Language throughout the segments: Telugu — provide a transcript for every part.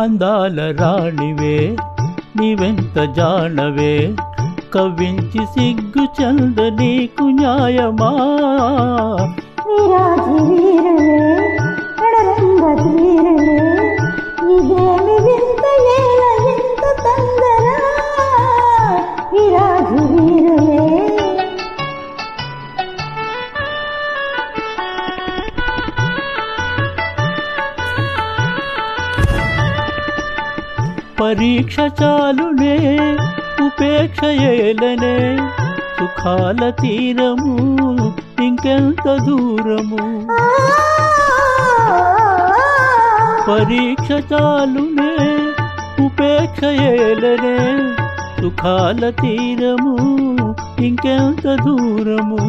అందాల రాణివే నీవెంత జానవే కవ్వించి సిగ్గు చంద నీకు న్యాయమా విరాజి వీరులే రణరంగ ధీరులే ఇదేమి వింత ఏల ఇంత తొందర విరాజి వీరులే పరీక్ష చాలునే ఉపేక్ష ఏలనే సుఖాల తీరము ఇంకెంత దూరము పరీక్ష చాలునే ఉపేక్ష ఏలనే సుఖాల తీరము ఇంకెంత దూరము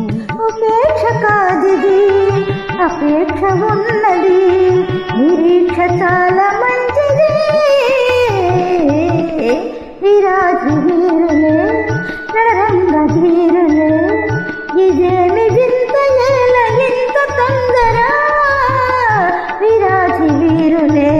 ఉపేక్ష కాదిది అపేక్ష ఉన్నది నిరీక్ష చాలా మంచిది విరాజి వీరులే రణరంగ ధీరులే ఇదేమి వింత ఏల ఇంత తొందర విరాజి వీరులే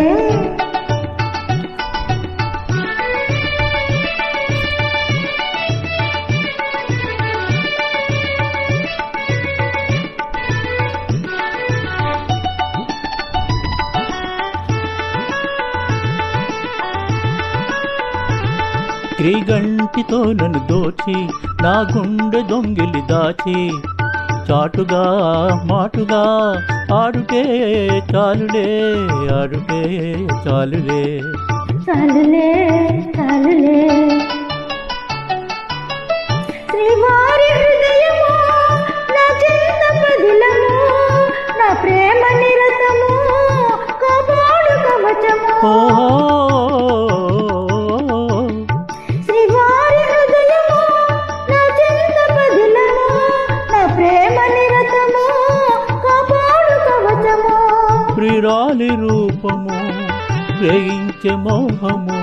క్రీగంటితో నన్ను దోచి నా గుండె దొంగిలి దాచి చాటుగా మాటుగా ఆడుకే చాలులే ఆడుకే చాలులే చాలులే చాలులే శ్రీవారి హృదయము నా చింత పదిలము నా ప్రేమ నిరతము కాపాడు కవచము శ్రీవారి హృదయము నా చింత పదిలము నా ప్రేమ నిరతము కాపాడు కవచము ప్రియురాలి రూపము గ్రహించే మోహము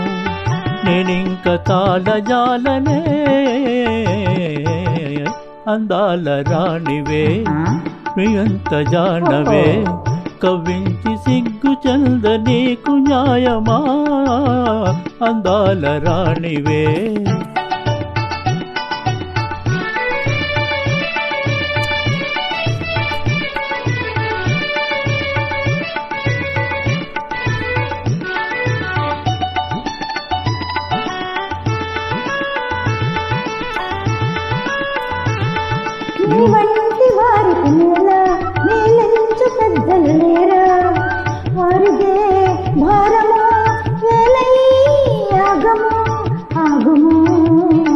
నేనింక తాళజాలనే అందాల రాణివే ప్రియంత జానవే కవ్వించి సిగ్గు చంద నీకు న్యాయమా అందాల రాణివే నీ వంటి వారికి నేల నీలించు పెద్దలు లేరా వారిదే భారము వేలై ఆగము ఆగము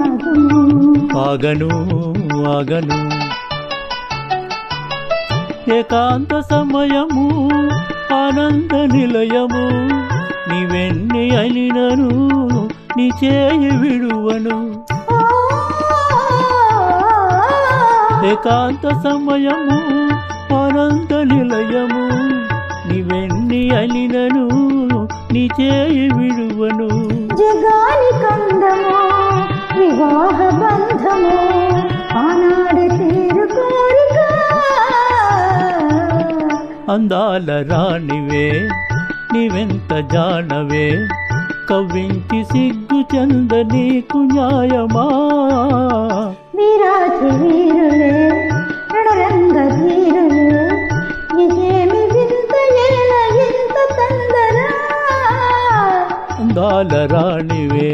ఆగము ఆగను ఆగను ఏకాంత సమయము ఆనంద నిలయము నీవెన్ని అయినను నీ చేయి విడువను ఏకాంత సమయము ఆనంద నిలయము నీవెన్ని అలినను నీ చేయి విడువను జగాని కందము వివాహ బంధము ఆనాడు తీరు కోరిక అందాల రాణివే నీవెంత జానవే కవ్వించి సిగ్గు చంద నీకు న్యాయమా విరాజి వీరులే రణరంగ ధీరులే ఇదేమి వింత ఏల ఇంత తొందర అందాల రాణివే